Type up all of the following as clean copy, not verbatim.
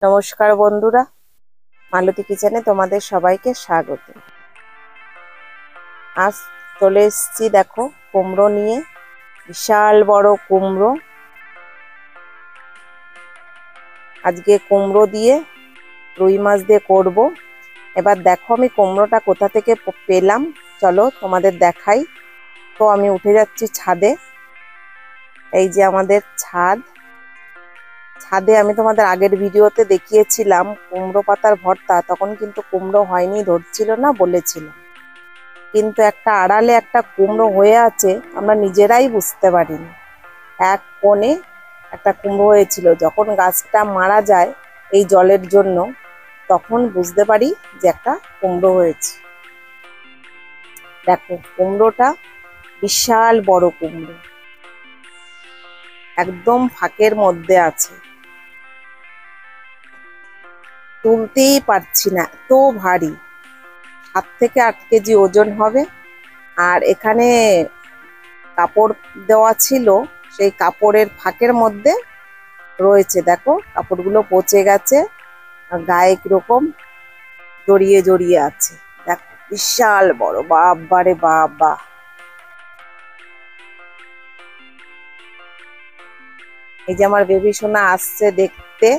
নমস্কার বন্ধুরা, মালতী কিচেনে তোমাদের সবাইকে স্বাগত। আজ চলে এসেছি দেখো কুমড়ো নিয়ে, বিশাল বড় কুমড়ো। আজকে কুমড়ো দিয়ে রুই মাছ দিয়ে করব। এবার দেখো আমি কুমড়োটা কোথা থেকে পেলাম, চলো তোমাদের দেখাই। তো আমি উঠে যাচ্ছি ছাদে। এই যে আমাদের ছাদে আমি তোমাদের আগের ভিডিওতে দেখিয়েছিলাম কুমড়ো পাতার ভর্তা, তখন কিন্তু কুমড়ো হয়নি, ধরছিল না বলেছিলাম। কিন্তু একটা আড়ালে একটা কুমড়ো হয়ে আছে, আমরা নিজেরাই বুঝতে পারিনি। এক কোণে একটা কুমড়ো হয়েছিল, যখন গাছটা মারা যায় এই জলের জন্য, তখন বুঝতে পারি যে একটা কুমড়ো হয়েছে। দেখো কুমড়োটা বিশাল বড় কুমড়ো, একদম ফাঁকের মধ্যে আছে, তুলতেই পারছি না, এত ভারী, 7 থেকে 8 কেজি ওজন হবে। আর এখানে কাপড় দেওয়া ছিল, সেই কাপড়ের ফাঁকের মধ্যে রয়েছে। দেখো কাপড়গুলো পচে গেছে আর গায়ে কিরকম জড়িয়ে জড়িয়ে আছে। দেখো বিশাল বড়, বাবারে বাবা। এই যে আমার বেবি সোনা আসছে দেখতে।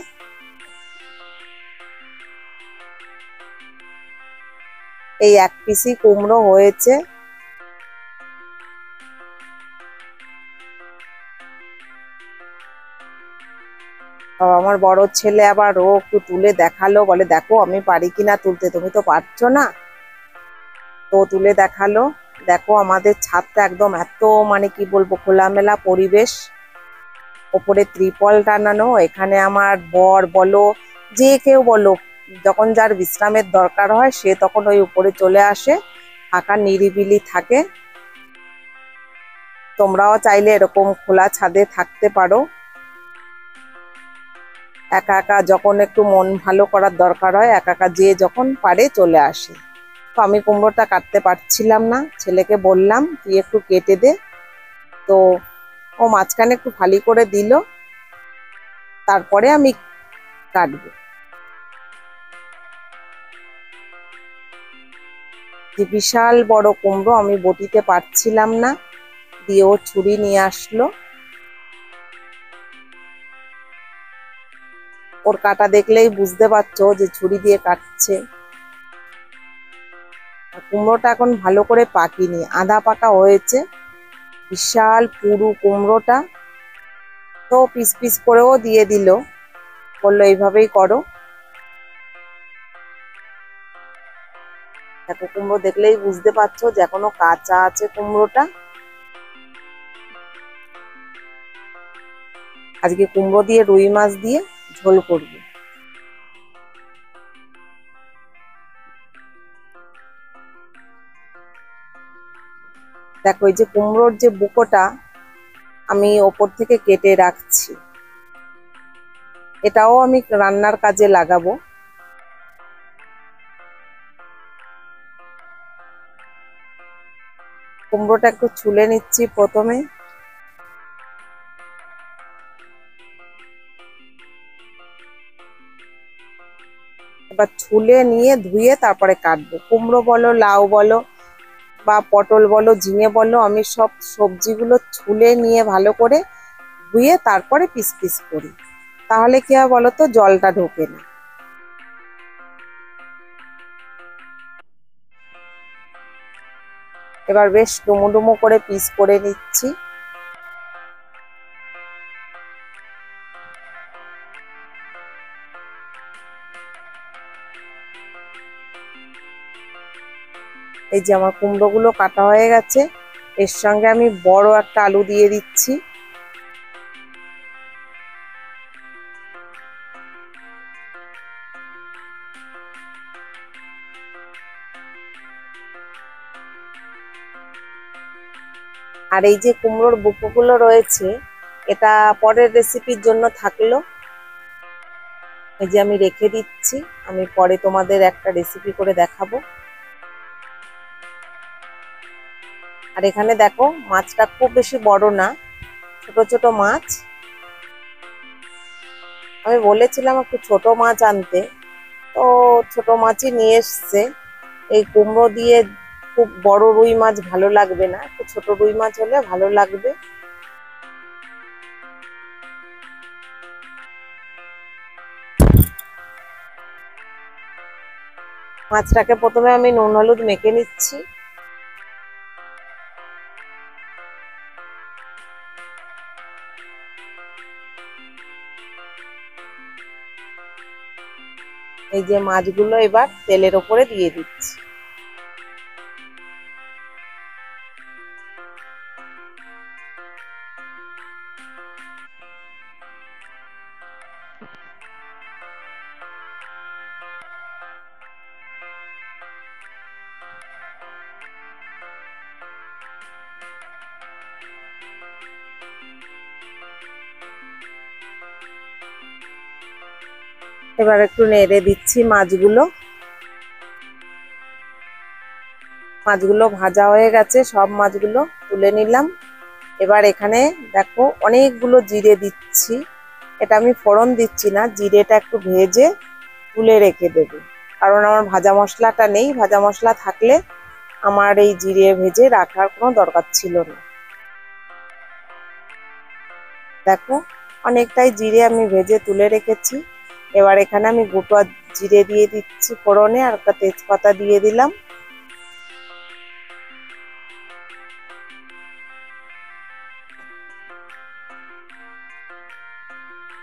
এই এক পিসি কুমড়ো হয়েছে। আমার বড় ছেলে আবার ও একটু তুলে দেখালো, বলে দেখো আমি পারি কিনা তুলতে, তুমি তো পারছো না। তো তুলে দেখালো। দেখো আমাদের ছাদটা একদম এত মানে কি বলবো, খোলামেলা পরিবেশ, ওপরে ত্রিপল টানানো। এখানে আমার বর বলো, যে কেউ বলো, যখন যার বিশ্রামের দরকার হয় সে তখন ওই উপরে চলে আসে, ফাঁকা নিরিবিলি থাকে। তোমরাও চাইলে এরকম খোলা ছাদে থাকতে পারো। একা একা যখন একটু মন ভালো করার দরকার হয়, একা একা যে যখন পারে চলে আসে। তো আমি কুমড়োটা কাটতে পারছিলাম না, ছেলেকে বললাম তুই একটু কেটে দে। তো ও মাঝখানে একটু ফালি করে দিল, তারপরে আমি কাটবো। যে বিশাল বড় কুমড়ো, আমি বটিতে পারছিলাম না, দিয়ে ও ছুরি নিয়ে আসলো। ওর কাটা দেখলেই বুঝতে পারছো যে ছুরি দিয়ে কাটছে। কুমড়োটা এখন ভালো করে পাকিনি, আধা পাকা হয়েছে। বিশাল পুরু কুমড়োটা। তো পিস পিস করেও দিয়ে দিল, বললো এইভাবেই করো। দেখো কুমড়ো দেখলেই বুঝতে পারছো যে এখনো কাঁচা আছে কুমড়োটা। আজকে কুমড়ো দিয়ে রুই মাছ দিয়ে ঝোল করবো। দেখো এই যে কুমড়োর যে বুকোটা আমি ওপর থেকে কেটে রাখছি, এটাও আমি রান্নার কাজে লাগাবো। কুমড়োটা একটু ছুলে নিচ্ছি প্রথমে। এবার ছুলে নিয়ে ধুয়ে তারপরে কাটবো। কুমড়ো বলো, লাউ বলো, বা পটল বলো, ঝিঙে বলো, আমি সব সবজিগুলো ছুলে নিয়ে ভালো করে ধুয়ে তারপরে পিস পিস করি, তাহলে কি হয় বলো তো, জলটা ঢোকে না। এবার বেশ ডুমো ডুমো করে পিস করে নিচ্ছি। এই যে আমার কুমড়োগুলো কাটা হয়ে গেছে, এর সঙ্গে আমি বড় একটা আলু দিয়ে দিচ্ছি। আর এই যে কুমড়োর বুকোগুলো রয়েছে, এটা পরের রেসিপির জন্য থাকলো। এই যে আমি রেখে দিচ্ছি, আমি পরে তোমাদের একটা রেসিপি করে দেখাবো। আর এখানে দেখো মাছটা খুব বেশি বড় না, ছোট ছোট মাছ। আমি বলেছিলাম একটু ছোট মাছ আনতে, তো ছোট মাছই নিয়ে এসছে। এই কুমড়ো দিয়ে খুব বড় রুই মাছ ভালো লাগবে না, একটু ছোট রুই মাছ হলে ভালো লাগবে। মাছটাকে প্রথমে আমি নুন হলুদ মেখে নিচ্ছি। এই যে মাছগুলো এবার তেলের ওপরে দিয়ে দিচ্ছি। এবার একটু নেড়ে দিচ্ছি মাছগুলো। মাছগুলো ভাজা হয়ে গেছে, সব মাছগুলো তুলে নিলাম। এবার এখানে দেখো অনেকগুলো জিরে দিচ্ছি। এটা আমি ফোড়ন দিচ্ছি না, জিরেটা একটু ভেজে তুলে রেখে দেবো, কারণ আমার ভাজা মশলাটা নেই। ভাজা মশলা থাকলে আমার এই জিরে ভেজে রাখার কোনো দরকার ছিল না। দেখো অনেকটাই জিরে আমি ভেজে তুলে রেখেছি। এবার এখানে আমি গোটা জিরে দিয়ে দিচ্ছি ফোড়নে, আর একটা তেজপাতা দিয়ে দিলাম।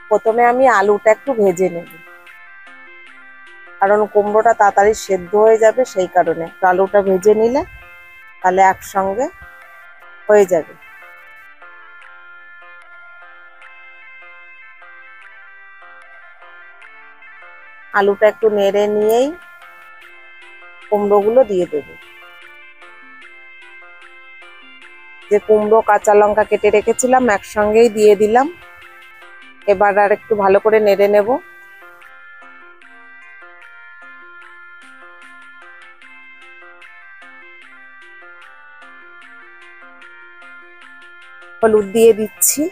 প্রথমে আমি আলুটা একটু ভেজে নেব, কারণ কুমড়োটা তাড়াতাড়ি সেদ্ধ হয়ে যাবে, সেই কারণে আলুটা ভেজে নিলে তাহলে একসঙ্গে হয়ে যাবে। আলুটা একটু নেড়ে নিয়েই কুমড়োগুলো দিয়ে দেবো। যে কুমড়ো কাঁচা লঙ্কা কেটে রেখেছিলাম একসঙ্গেই দিয়ে দিলাম। এবার আর একটু ভালো করে নেড়ে নেব। হলুদ দিয়ে দিচ্ছি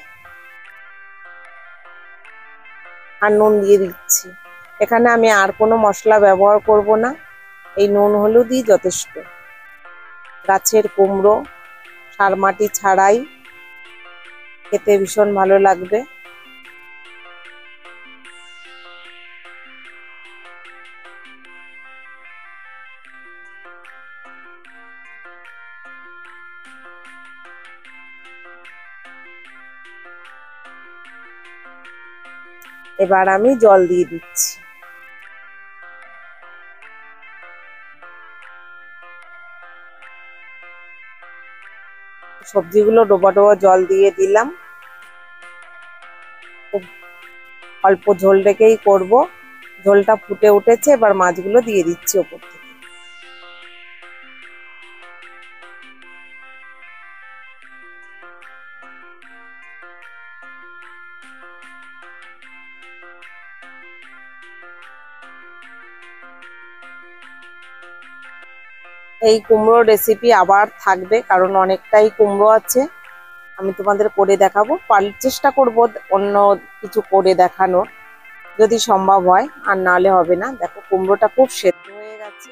আর নুন দিয়ে দিচ্ছি। এখানে আমি আর কোনো মশলা ব্যবহার করব না, এই নুন হলুদই যথেষ্ট। গাছের কুমড়ো, সার মাটি ছাড়াই, খেতে ভীষণ ভালো লাগবে। এবার আমি জল দিয়ে দিচ্ছি। সবজিগুলো ডোবা ডোবা জল দিয়ে দিলাম। খুব অল্প ঝোল রেখেই করব। ঝোলটা ফুটে উঠেছে, এবার মাছগুলো দিয়ে দিচ্ছি ওপর থেকে। এই কুমড়োর রেসিপি আবার থাকবে, কারণ অনেকটাই কুমড়ো আছে। আমি তোমাদের করে দেখাবো, চেষ্টা করব অন্য কিছু করে দেখানোর, যদি সম্ভব হয়, আর নাহলে হবে না। দেখো কুমড়োটা খুব সেদ্ধ হয়ে গেছে।